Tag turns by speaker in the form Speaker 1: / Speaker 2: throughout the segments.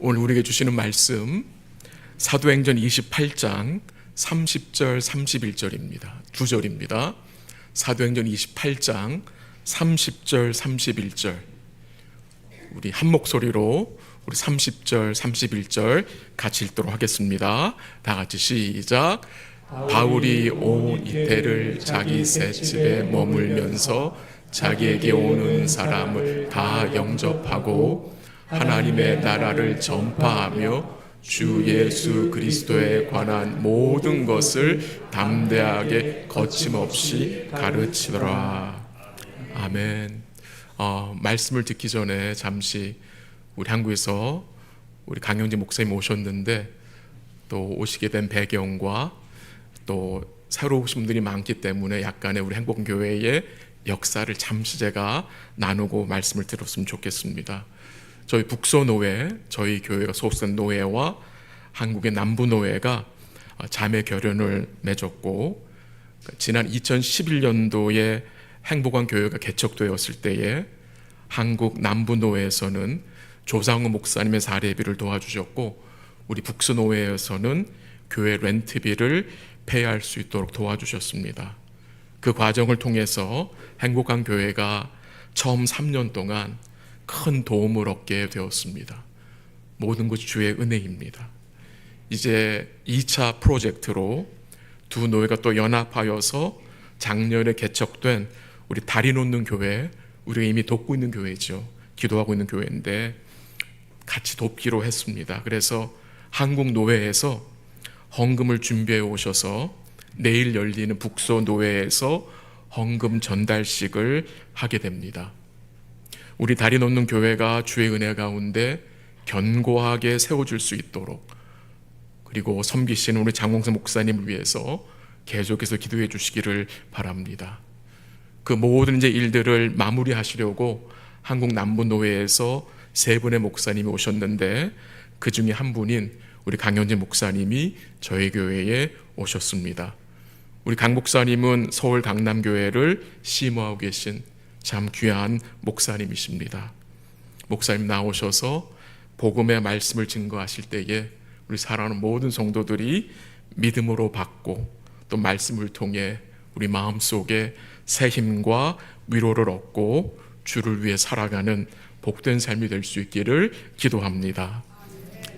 Speaker 1: 오늘 우리에게 주시는 말씀 사도행전 28장 30절 31절입니다. 두 절입니다. 사도행전 28장 30절 31절 우리 한 목소리로 우리 30절 31절 같이 읽도록 하겠습니다. 다 같이 시작. 바울이 온 이태를 자기 새 집에 머물면서 자기에게 오는 사람을 다 영접하고 하나님의 나라를 전파하며 주 예수 그리스도에 관한 모든 것을 담대하게 거침없이 가르치더라. 아멘. 말씀을 듣기 전에 잠시 우리 한국에서 우리 강영진 목사님 오셨는데 또 오시게 된 배경과 또 새로 오신 분들이 많기 때문에 약간의 우리 행복교회의 역사를 잠시 제가 나누고 말씀을 들었으면 좋겠습니다. 저희 북서노회, 저희 교회가 소속된 노회와 한국의 남부노회가 자매 결연을 맺었고 지난 2011년도에 행복한 교회가 개척되었을 때에 한국 남부노회에서는 조상우 목사님의 사례비를 도와주셨고 우리 북서노회에서는 교회 렌트비를 페이할 수 있도록 도와주셨습니다. 그 과정을 통해서 행복한 교회가 처음 3년 동안 큰 도움을 얻게 되었습니다. 모든 것이 주의 은혜입니다. 이제 2차 프로젝트로 두 노회가 또 연합하여서 작년에 개척된 우리 다리 놓는 교회, 우리가 이미 돕고 있는 교회죠. 기도하고 있는 교회인데 같이 돕기로 했습니다. 그래서 한국 노회에서 헌금을 준비해 오셔서 내일 열리는 북서 노회에서 헌금 전달식을 하게 됩니다. 우리 다리 놓는 교회가 주의 은혜 가운데 견고하게 세워질 수 있도록 그리고 섬기시는 우리 장홍석 목사님을 위해서 계속해서 기도해 주시기를 바랍니다. 그 모든 이제 일들을 마무리하시려고 한국 남부노회에서 세 분의 목사님이 오셨는데 그 중에 한 분인 우리 강현진 목사님이 저희 교회에 오셨습니다. 우리 강 목사님은 서울 강남교회를 심호하고 계신 참 귀한 목사님이십니다. 목사님 나오셔서 복음의 말씀을 증거하실 때에 우리 사랑하는 모든 성도들이 믿음으로 받고 또 말씀을 통해 우리 마음속에 새 힘과 위로를 얻고 주를 위해 살아가는 복된 삶이 될 수 있기를 기도합니다.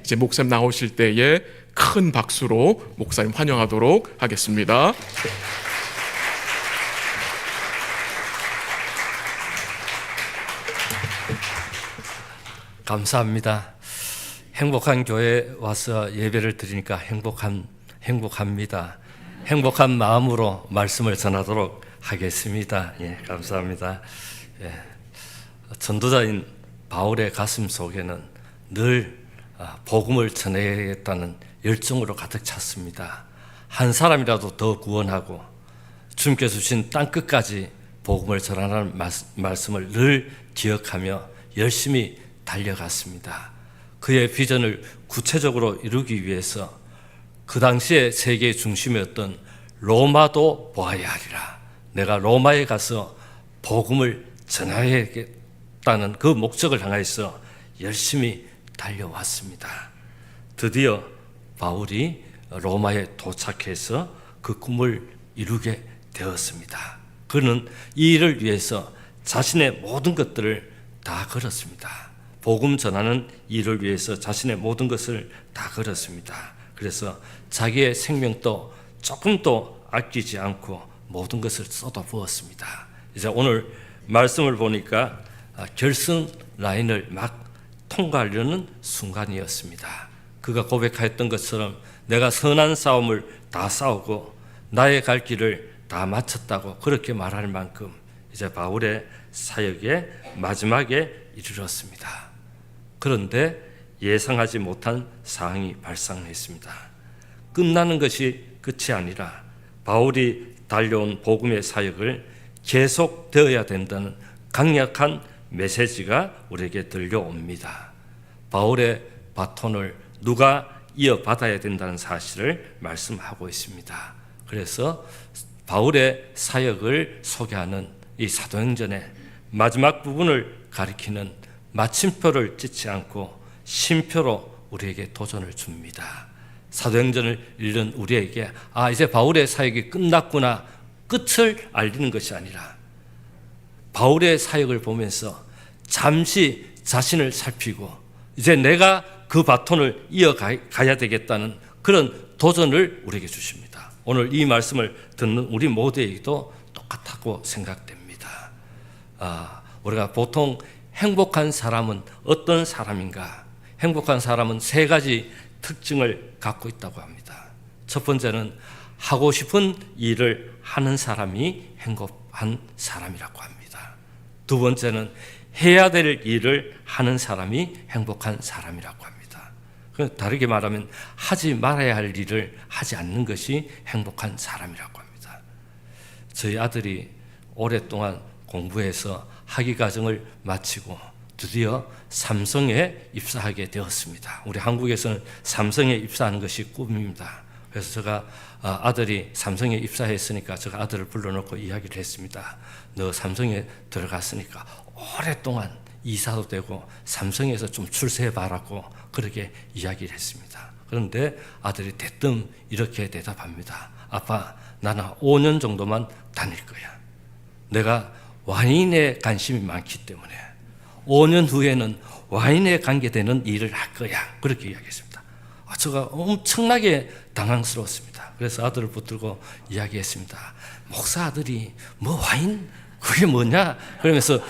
Speaker 1: 이제 목사님 나오실 때에 큰 박수로 목사님 환영하도록 하겠습니다.
Speaker 2: 감사합니다. 행복한 교회에 와서 예배를 드리니까 행복합니다. 행복한 마음으로 말씀을 전하도록 하겠습니다. 예, 감사합니다. 예, 전도자인 바울의 가슴 속에는 늘 복음을 전해야겠다는 열정으로 가득 찼습니다. 한 사람이라도 더 구원하고 주님께서 주신 땅끝까지 복음을 전하라는 말씀을 늘 기억하며 열심히 달려갔습니다. 그의 비전을 구체적으로 이루기 위해서 그 당시에 세계의 중심이었던 로마도 보아야 하리라. 내가 로마에 가서 복음을 전하야겠다는 그 목적을 향해서 열심히 달려왔습니다. 드디어 바울이 로마에 도착해서 그 꿈을 이루게 되었습니다. 그는 이 일을 위해서 자신의 모든 것들을 다 걸었습니다. 복음 전하는 일을 위해서 자신의 모든 것을 다 걸었습니다. 그래서 자기의 생명도 조금도 아끼지 않고 모든 것을 쏟아부었습니다. 이제 오늘 말씀을 보니까 결승 라인을 막 통과하려는 순간이었습니다. 그가 고백하였던 것처럼 내가 선한 싸움을 다 싸우고 나의 갈 길을 다 마쳤다고 그렇게 말할 만큼 이제 바울의 사역의 마지막에 이르렀습니다. 그런데 예상하지 못한 상황이 발생했습니다. 끝나는 것이 끝이 아니라 바울이 달려온 복음의 사역을 계속되어야 된다는 강력한 메시지가 우리에게 들려옵니다. 바울의 바톤을 누가 이어받아야 된다는 사실을 말씀하고 있습니다. 그래서 바울의 사역을 소개하는 이 사도행전의 마지막 부분을 가리키는 마침표를 찍지 않고 쉼표로 우리에게 도전을 줍니다. 사도행전을 읽는 우리에게 이제 바울의 사역이 끝났구나, 끝을 알리는 것이 아니라 바울의 사역을 보면서 잠시 자신을 살피고 이제 내가 그 바톤을 이어가야 되겠다는 그런 도전을 우리에게 주십니다. 오늘 이 말씀을 듣는 우리 모두에게도 똑같다고 생각됩니다. 우리가 보통 행복한 사람은 어떤 사람인가? 행복한 사람은 세 가지 특징을 갖고 있다고 합니다. 첫 번째는 하고 싶은 일을 하는 사람이 행복한 사람이라고 합니다. 두 번째는 해야 될 일을 하는 사람이 행복한 사람이라고 합니다. 다르게 말하면 하지 말아야 할 일을 하지 않는 것이 행복한 사람이라고 합니다. 저희 아들이 오랫동안 공부해서 학위과정을 마치고 드디어 삼성에 입사하게 되었습니다. 우리 한국에서는 삼성에 입사하는 것이 꿈입니다. 그래서 제가 아들이 삼성에 입사했으니까 제가 아들을 불러놓고 이야기를 했습니다. 너 삼성에 들어갔으니까 오랫동안 이사도 되고 삼성에서 좀 출세해봐라고 그렇게 이야기를 했습니다. 그런데 아들이 대뜸 이렇게 대답합니다. 아빠, 나는 5년 정도만 다닐 거야. 내가 와인에 관심이 많기 때문에 5년 후에는 와인에 관계되는 일을 할 거야. 그렇게 이야기했습니다. 제가 엄청나게 당황스러웠습니다. 그래서 아들을 붙들고 이야기했습니다. 목사 아들이 뭐 와인? 그게 뭐냐? 그러면서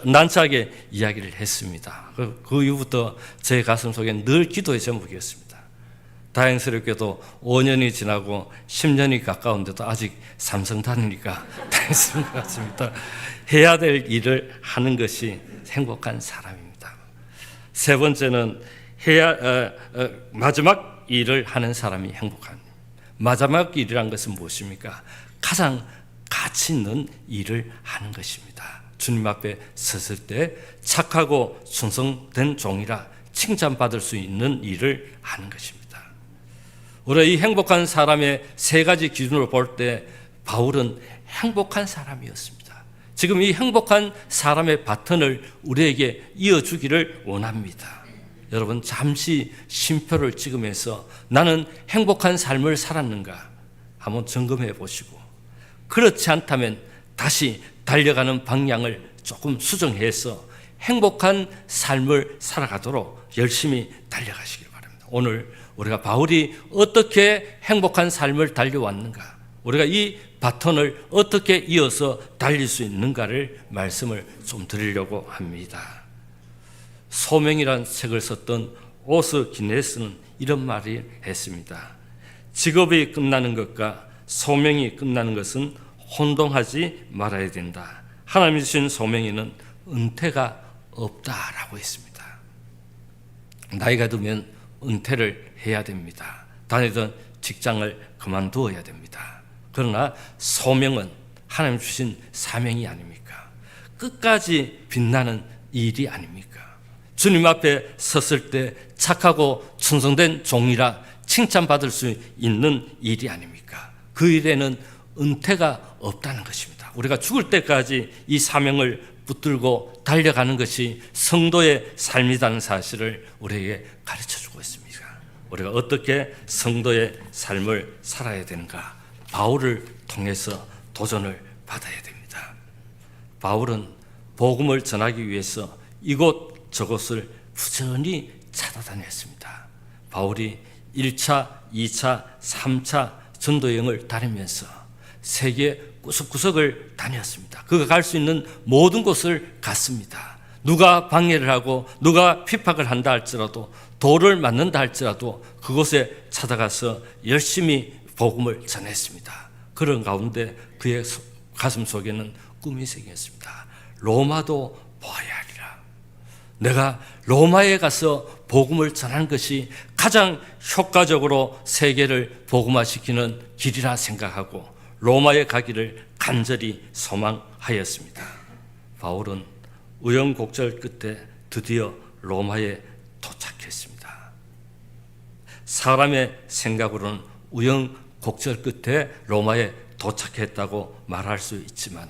Speaker 2: 난처하게 이야기를 했습니다. 그 이후부터 제 가슴 속에 늘 기도의 제목이었습니다. 다행스럽게도 5년이 지나고 10년이 가까운데도 아직 삼성 다니니까 다행스러운 것 같습니다. 해야 될 일을 하는 것이 행복한 사람입니다. 세 번째는 마지막 일을 하는 사람이 행복합니다. 마지막 일이란 것은 무엇입니까? 가장 가치 있는 일을 하는 것입니다. 주님 앞에 섰을 때 착하고 충성된 종이라 칭찬받을 수 있는 일을 하는 것입니다. 우리가 이 행복한 사람의 세 가지 기준으로 볼 때 바울은 행복한 사람이었습니다. 지금 이 행복한 사람의 바톤을 우리에게 이어주기를 원합니다. 여러분, 잠시 쉼표를 찍으면서 나는 행복한 삶을 살았는가 한번 점검해 보시고, 그렇지 않다면 다시 달려가는 방향을 조금 수정해서 행복한 삶을 살아가도록 열심히 달려가시길 바랍니다. 오늘 우리가 바울이 어떻게 행복한 삶을 달려왔는가, 우리가 이 바톤을 어떻게 이어서 달릴 수 있는가를 말씀을 좀 드리려고 합니다. 소명이라는 책을 썼던 오스 기네스는 이런 말을 했습니다. 직업이 끝나는 것과 소명이 끝나는 것은 혼동하지 말아야 된다. 하나님이 주신 소명에는 은퇴가 없다라고 했습니다. 나이가 들면 은퇴를 해야 됩니다. 다니던 직장을 그만두어야 됩니다. 그러나 소명은 하나님 주신 사명이 아닙니까? 끝까지 빛나는 일이 아닙니까? 주님 앞에 섰을 때 착하고 충성된 종이라 칭찬받을 수 있는 일이 아닙니까? 그 일에는 은퇴가 없다는 것입니다. 우리가 죽을 때까지 이 사명을 붙들고 달려가는 것이 성도의 삶이라는 사실을 우리에게 가르쳐주고 있습니다. 우리가 어떻게 성도의 삶을 살아야 되는가? 바울을 통해서 도전을 받아야 됩니다. 바울은 복음을 전하기 위해서 이곳 저곳을 부지런히 찾아다녔습니다. 바울이 1차, 2차, 3차 전도여행을 다니면서 세계 구석구석을 다녔습니다. 그가 갈 수 있는 모든 곳을 갔습니다. 누가 방해를 하고 누가 핍박을 한다 할지라도, 돌을 맞는다 할지라도 그곳에 찾아가서 열심히 복음을 전했습니다. 그런 가운데 그의 가슴 속에는 꿈이 생겼습니다. 로마도 보아야 하리라. 내가 로마에 가서 복음을 전하는 것이 가장 효과적으로 세계를 복음화시키는 길이라 생각하고 로마에 가기를 간절히 소망하였습니다. 바울은 우여곡절 끝에 드디어 로마에 도착했습니다. 사람의 생각으로는 우여곡절 끝에 로마에 도착했다고 말할 수 있지만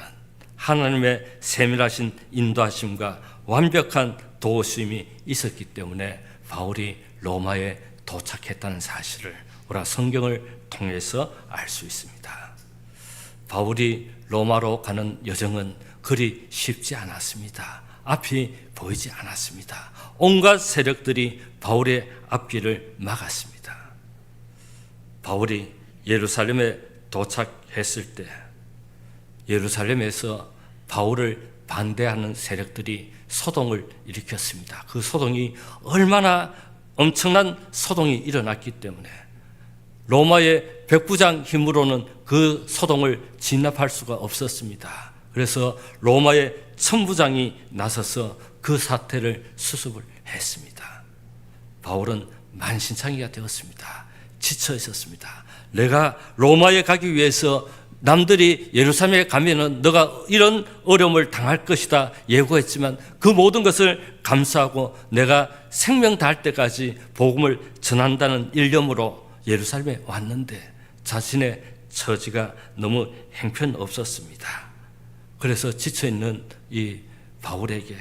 Speaker 2: 하나님의 세밀하신 인도하심과 완벽한 도우심이 있었기 때문에 바울이 로마에 도착했다는 사실을 우리가 성경을 통해서 알 수 있습니다. 바울이 로마로 가는 여정은 그리 쉽지 않았습니다. 앞이 보이지 않았습니다. 온갖 세력들이 바울의 앞길을 막았습니다. 바울이 예루살렘에 도착했을 때 예루살렘에서 바울을 반대하는 세력들이 소동을 일으켰습니다. 그 소동이 얼마나 엄청난 소동이 일어났기 때문에 로마의 백부장 힘으로는 그 소동을 진압할 수가 없었습니다. 그래서 로마의 천부장이 나서서 그 사태를 수습을 했습니다. 바울은 만신창이가 되었습니다. 지쳐 있었습니다. 내가 로마에 가기 위해서 남들이 예루살렘에 가면은 너가 이런 어려움을 당할 것이다 예고했지만 그 모든 것을 감수하고 내가 생명 다할 때까지 복음을 전한다는 일념으로 예루살렘에 왔는데 자신의 처지가 너무 형편없었습니다. 그래서 지쳐있는 이 바울에게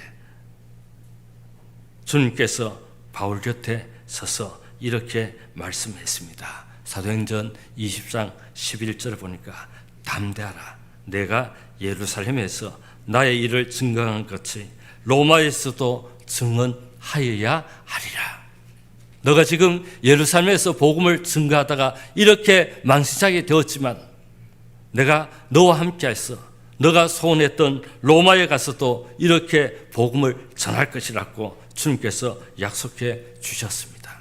Speaker 2: 주님께서 바울 곁에 서서 이렇게 말씀했습니다. 사도행전 20장 11절을 보니까 담대하라. 내가 예루살렘에서 나의 일을 증거한 것이 로마에서도 증언하여야 하리라. 너가 지금 예루살렘에서 복음을 증거하다가 이렇게 망신하게 되었지만 내가 너와 함께해서 너가 소원했던 로마에 가서도 이렇게 복음을 전할 것이라고 주님께서 약속해 주셨습니다.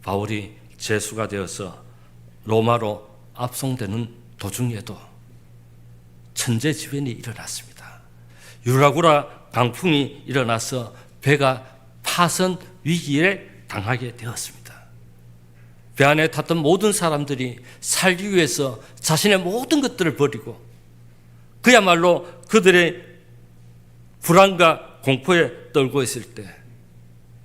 Speaker 2: 바울이 제수가 되어서 로마로 압송되는 도중에도 천재지변이 일어났습니다. 유라구라 강풍이 일어나서 배가 파선 위기에 당하게 되었습니다. 배 안에 탔던 모든 사람들이 살기 위해서 자신의 모든 것들을 버리고 그야말로 그들의 불안과 공포에 떨고 있을 때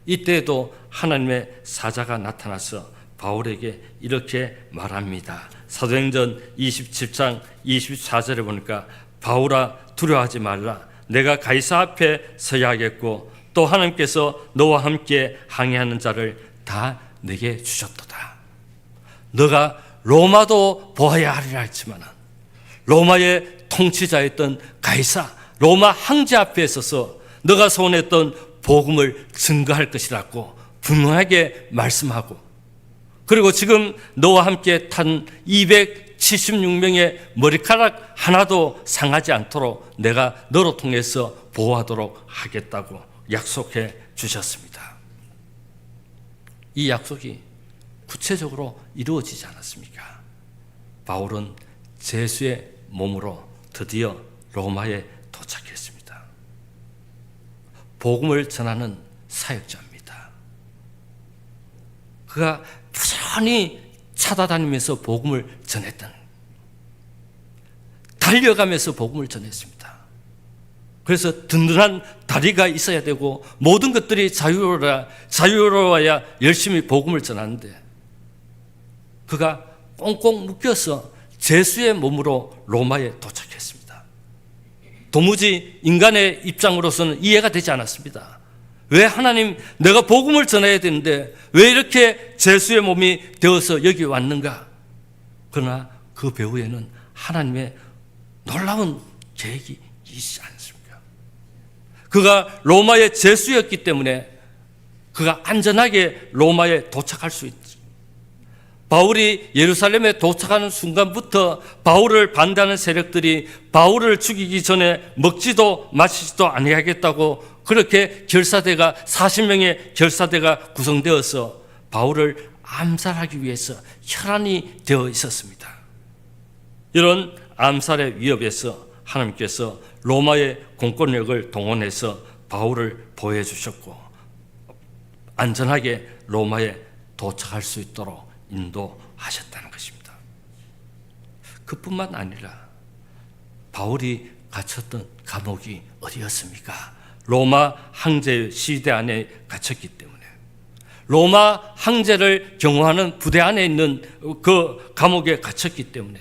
Speaker 2: 이때에도 하나님의 사자가 나타나서 바울에게 이렇게 말합니다. 사도행전 27장 24절에 보니까 바울아 두려워하지 말라. 내가 가이사 앞에 서야 하겠고 또 하나님께서 너와 함께 항해하는 자를 다 내게 주셨도다. 너가 로마도 보아야 하리라 했지만 로마의 통치자였던 가이사 로마 황제 앞에 서서 너가 소원했던 복음을 증거할 것이라고 분명하게 말씀하고 그리고 지금 너와 함께 탄 276명의 머리카락 하나도 상하지 않도록 내가 너로 통해서 보호하도록 하겠다고 약속해 주셨습니다. 이 약속이 구체적으로 이루어지지 않았습니까? 바울은 제수의 몸으로 드디어 로마에 도착했습니다. 복음을 전하는 사역자입니다. 그가 부지런히 찾아다니면서 복음을 전했던 달려가면서 복음을 전했습니다. 그래서 든든한 다리가 있어야 되고 모든 것들이 자유로워야 열심히 복음을 전하는데 그가 꽁꽁 묶여서 제수의 몸으로 로마에 도착했습니다. 도무지 인간의 입장으로서는 이해가 되지 않았습니다. 왜 하나님 내가 복음을 전해야 되는데 왜 이렇게 제수의 몸이 되어서 여기 왔는가? 그러나 그 배후에는 하나님의 놀라운 계획이 있지 않습니까? 그가 로마의 제수였기 때문에 그가 안전하게 로마에 도착할 수 있지. 바울이 예루살렘에 도착하는 순간부터 바울을 반대하는 세력들이 바울을 죽이기 전에 먹지도 마시지도 아니하겠다고 그렇게 결사대가 40명의 결사대가 구성되어서 바울을 암살하기 위해서 혈안이 되어 있었습니다. 이런 암살의 위협에서 하나님께서 로마의 공권력을 동원해서 바울을 보호해 주셨고 안전하게 로마에 도착할 수 있도록 인도하셨다는 것입니다. 그뿐만 아니라 바울이 갇혔던 감옥이 어디였습니까? 로마 황제의 시대 안에 갇혔기 때문에 로마 황제를 경호하는 부대 안에 있는 그 감옥에 갇혔기 때문에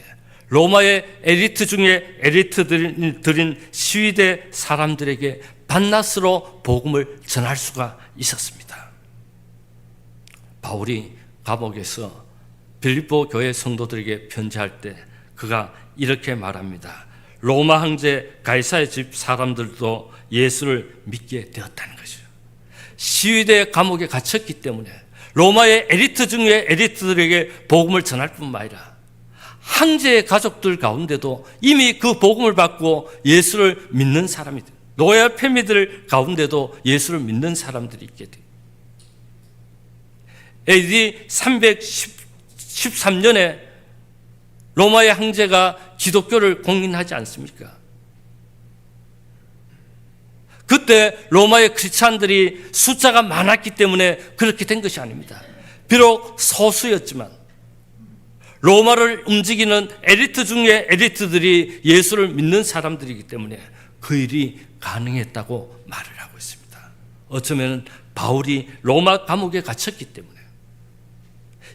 Speaker 2: 로마의 엘리트 중에 엘리트들인 시위대 사람들에게 밤낮으로 복음을 전할 수가 있었습니다. 바울이 감옥에서 빌립보 교회 성도들에게 편지할 때 그가 이렇게 말합니다. 로마 황제 가이사의 집 사람들도 예수를 믿게 되었다는 것이죠. 시위대 감옥에 갇혔기 때문에 로마의 엘리트 중에 엘리트들에게 복음을 전할 뿐만 아니라 황제의 가족들 가운데도 이미 그 복음을 받고 예수를 믿는 사람이 돼요. 로얄 패밀리들 가운데도 예수를 믿는 사람들이 있게 돼요. AD 313년에 로마의 황제가 기독교를 공인하지 않습니까? 그때 로마의 크리스찬들이 숫자가 많았기 때문에 그렇게 된 것이 아닙니다. 비록 소수였지만 로마를 움직이는 엘리트 중에 엘리트들이 예수를 믿는 사람들이기 때문에 그 일이 가능했다고 말을 하고 있습니다. 어쩌면 바울이 로마 감옥에 갇혔기 때문에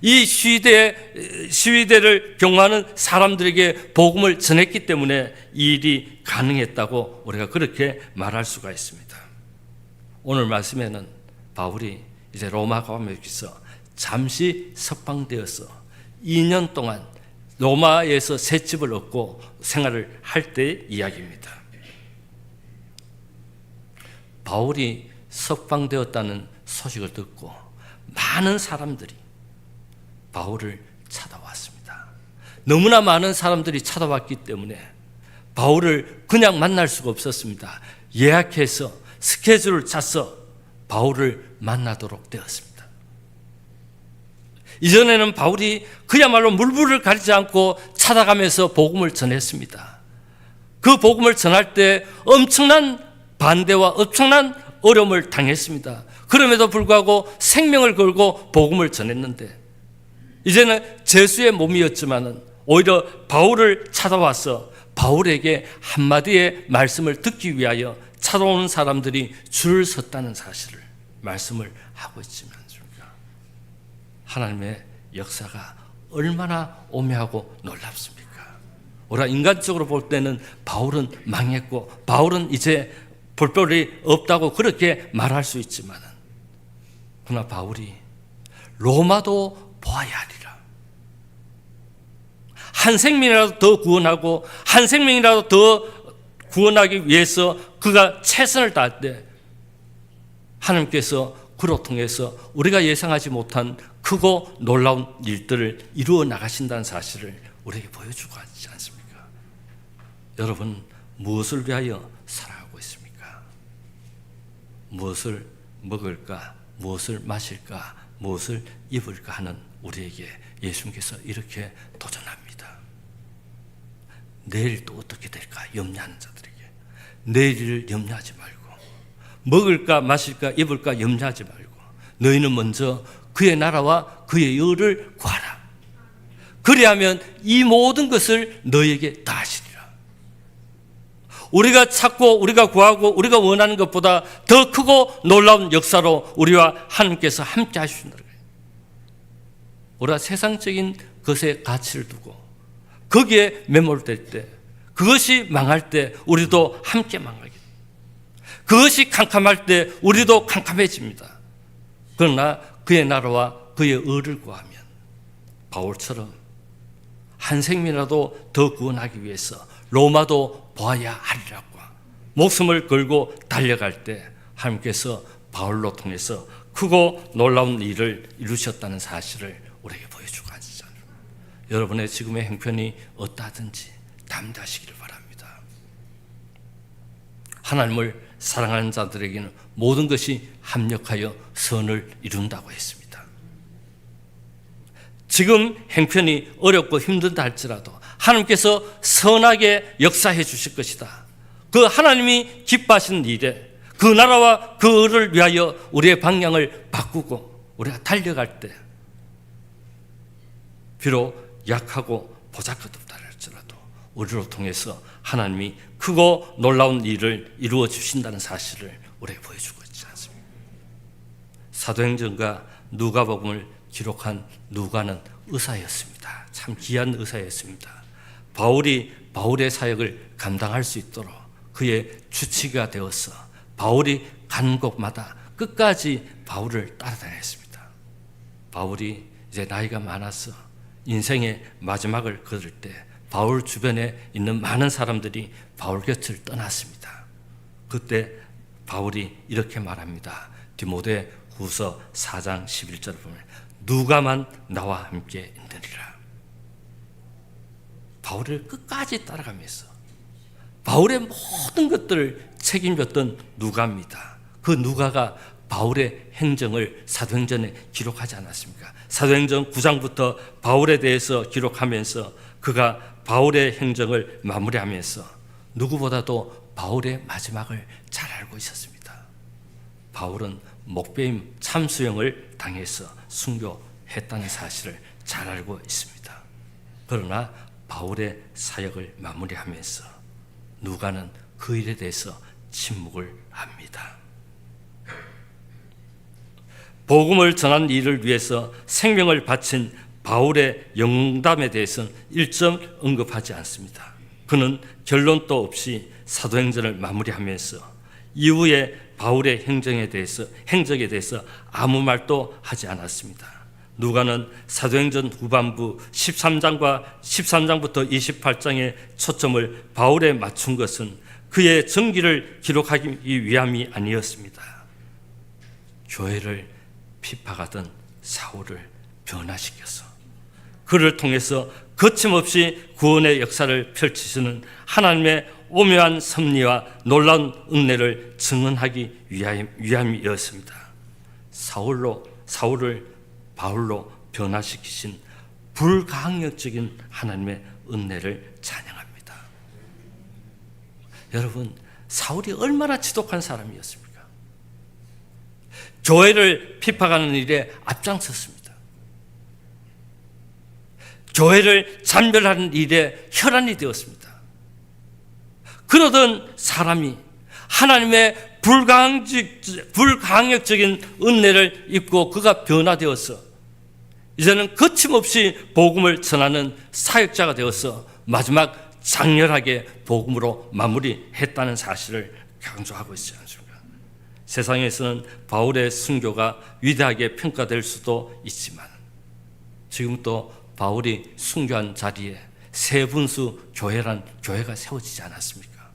Speaker 2: 이 시위대를 경호하는 사람들에게 복음을 전했기 때문에 이 일이 가능했다고 우리가 그렇게 말할 수가 있습니다. 오늘 말씀에는 바울이 이제 로마 감옥에서 잠시 석방되어서 2년 동안 로마에서 새 집을 얻고 생활을 할 때의 이야기입니다. 바울이 석방되었다는 소식을 듣고 많은 사람들이 바울을 찾아왔습니다. 너무나 많은 사람들이 찾아왔기 때문에 바울을 그냥 만날 수가 없었습니다. 예약해서 스케줄을 짜서 바울을 만나도록 되었습니다. 이전에는 바울이 그야말로 물불을 가리지 않고 찾아가면서 복음을 전했습니다. 그 복음을 전할 때 엄청난 반대와 엄청난 어려움을 당했습니다. 그럼에도 불구하고 생명을 걸고 복음을 전했는데 이제는 제수의 몸이었지만은 오히려 바울을 찾아와서 바울에게 한마디의 말씀을 듣기 위하여 찾아오는 사람들이 줄을 섰다는 사실을 말씀을 하고 있지만 하나님의 역사가 얼마나 오묘하고 놀랍습니까? 우리가 인간적으로 볼 때는 바울은 망했고 바울은 이제 볼볼이 없다고 그렇게 말할 수 있지만 그러나 바울이 로마도 보아야 하리라. 한 생명이라도 더 구원하고 한 생명이라도 더 구원하기 위해서 그가 최선을 다할 때 하나님께서 그로 통해서 우리가 예상하지 못한 크고 놀라운 일들을 이루어 나가신다는 사실을 우리에게 보여주고 하지 않습니까? 여러분 무엇을 위하여 살아가고 있습니까? 무엇을 먹을까? 무엇을 마실까? 무엇을 입을까 하는 우리에게 예수님께서 이렇게 도전합니다. 내일 또 어떻게 될까 염려하는 자들에게 내일을 염려하지 말고 먹을까 마실까 입을까 염려하지 말고 너희는 먼저 그의 나라와 그의 의를 구하라. 그리하면 이 모든 것을 너희에게 다 하시리라. 우리가 찾고 우리가 구하고 우리가 원하는 것보다 더 크고 놀라운 역사로 우리와 하나님께서 함께 하시는 거예요. 우리가 세상적인 것에 가치를 두고 거기에 매몰될 때 그것이 망할 때 우리도 함께 망하게 됩니다. 그것이 캄캄할 때 우리도 캄캄해집니다. 그러나 그의 나라와 그의 의를 구하면 바울처럼 한 생명이라도 더 구원하기 위해서 로마도 보아야 하리라고 목숨을 걸고 달려갈 때 하나님께서 바울로 통해서 크고 놀라운 일을 이루셨다는 사실을 우리에게 보여주고 하시잖아요. 여러분의 지금의 형편이 어떠하든지 담대하시기를 바랍니다. 하나님을 사랑하는 자들에게는 모든 것이 합력하여 선을 이룬다고 했습니다. 지금 형편이 어렵고 힘들다 할지라도 하나님께서 선하게 역사해 주실 것이다. 그 하나님이 기뻐하시는 일에 그 나라와 그 의를 위하여 우리의 방향을 바꾸고 우리가 달려갈 때 비록 약하고 보잘것없다 할지라도 우리로 통해서 하나님이 크고 놀라운 일을 이루어 주신다는 사실을 우리에게 보여주고 있지 않습니까? 사도행전과 누가복음을 기록한 누가는 의사였습니다. 참 귀한 의사였습니다. 바울의 사역을 감당할 수 있도록 그의 주치가 되어서 바울이 가는 곳마다 끝까지 바울을 따라다녔습니다. 바울이 이제 나이가 많아서 인생의 마지막을 걸을 때 바울 주변에 있는 많은 사람들이 바울 곁을 떠났습니다. 그때 바울이 이렇게 말합니다. 디모데 후서 4장 11절을 보면 누가만 나와 함께 있느니라. 바울을 끝까지 따라가면서 바울의 모든 것들을 책임졌던 누가입니다. 그 누가가 바울의 행정을 사도행전에 기록하지 않았습니까? 사도행전 9장부터 바울에 대해서 기록하면서 그가 바울의 행정을 마무리하면서 누구보다도 바울의 마지막을 잘 알고 있었습니다. 바울은 목배임 참수형을 당해서 순교했다는 사실을 잘 알고 있습니다. 그러나 바울의 사역을 마무리하면서 누가는 그 일에 대해서 침묵을 합니다. 복음을 전하는 일을 위해서 생명을 바친 바울의 영담에 대해서는 일점 언급하지 않습니다. 그는 결론도 없이 사도행전을 마무리하면서 이후에 바울의 행적에 대해서 아무 말도 하지 않았습니다. 누가는 사도행전 후반부 13장부터 28장의 초점을 바울에 맞춘 것은 그의 전기를 기록하기 위함이 아니었습니다. 교회를 핍박하던 사울을 변화시켜서 그를 통해서 거침없이 구원의 역사를 펼치시는 하나님의 오묘한 섭리와 놀라운 은혜를 증언하기 위함이었습니다. 사울을 바울로 변화시키신 불가항력적인 하나님의 은혜를 찬양합니다. 여러분, 사울이 얼마나 지독한 사람이었습니까? 교회를 핍박하는 일에 앞장섰습니다. 교회를 잔멸하는 일에 혈안이 되었습니다. 그러던 사람이 하나님의 불가항력적인 은혜를 입고 그가 변화되어서 이제는 거침없이 복음을 전하는 사역자가 되어서 마지막 장렬하게 복음으로 마무리했다는 사실을 강조하고 있지 않습니까? 세상에서는 바울의 순교가 위대하게 평가될 수도 있지만 지금 또 바울이 순교한 자리에 세분수 교회란 교회가 세워지지 않았습니까?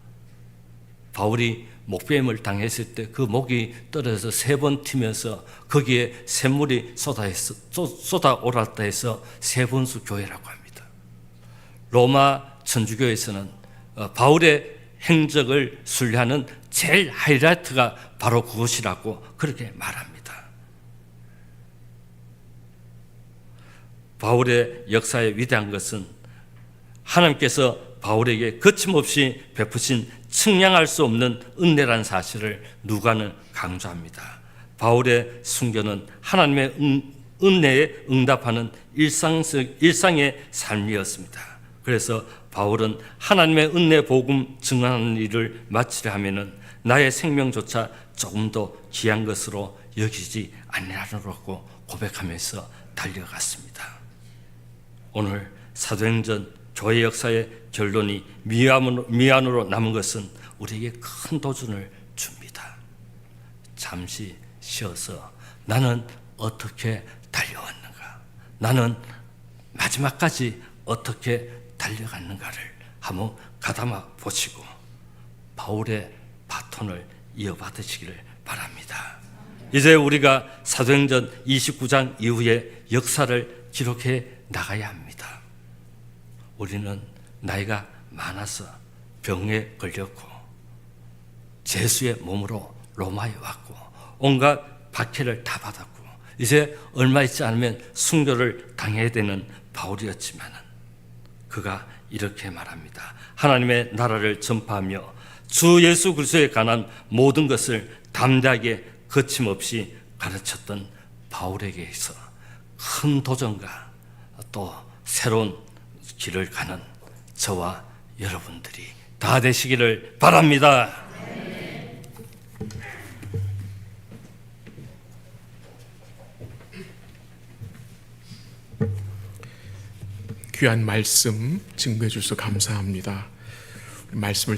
Speaker 2: 바울이 목배임을 당했을 때 그 목이 떨어져서 3번 튀면서 거기에 샘물이 쏟아올랐다 해서 세분수 교회라고 합니다. 로마 천주교에서는 바울의 행적을 순례하는 제일 하이라이트가 바로 그것이라고 그렇게 말합니다. 바울의 역사의 위대한 것은 하나님께서 바울에게 거침없이 베푸신 측량할 수 없는 은혜라는 사실을 누가는 강조합니다. 바울의 순교는 하나님의 은혜에 응답하는 일상의 삶이었습니다. 그래서 바울은 하나님의 은혜 복음 증언하는 일을 마치려 하면은 나의 생명조차 조금 더 귀한 것으로 여기지 아니하노라고 고백하면서 달려갔습니다. 오늘 사도행전 교회 역사의 결론이 미안으로 남은 것은 우리에게 큰 도전을 줍니다. 잠시 쉬어서 나는 어떻게 달려왔는가? 나는 마지막까지 어떻게 달려갔는가를 한번 가담아 보시고 바울의 바톤을 이어받으시기를 바랍니다. 이제 우리가 사도행전 29장 이후의 역사를 기록해 나가야 합니다. 우리는 나이가 많아서 병에 걸렸고 제수의 몸으로 로마에 왔고 온갖 박해를 다 받았고 이제 얼마 있지 않으면 순교를 당해야 되는 바울이었지만 그가 이렇게 말합니다. 하나님의 나라를 전파하며 주 예수 그리스도에 관한 모든 것을 담대하게 거침없이 가르쳤던 바울에게서 큰 도전과 또 새로운 길을 가는 저와 여러분들이 다 되시기를 바랍니다.
Speaker 1: 귀한 말씀 증거해 주셔서 감사합니다. 말씀을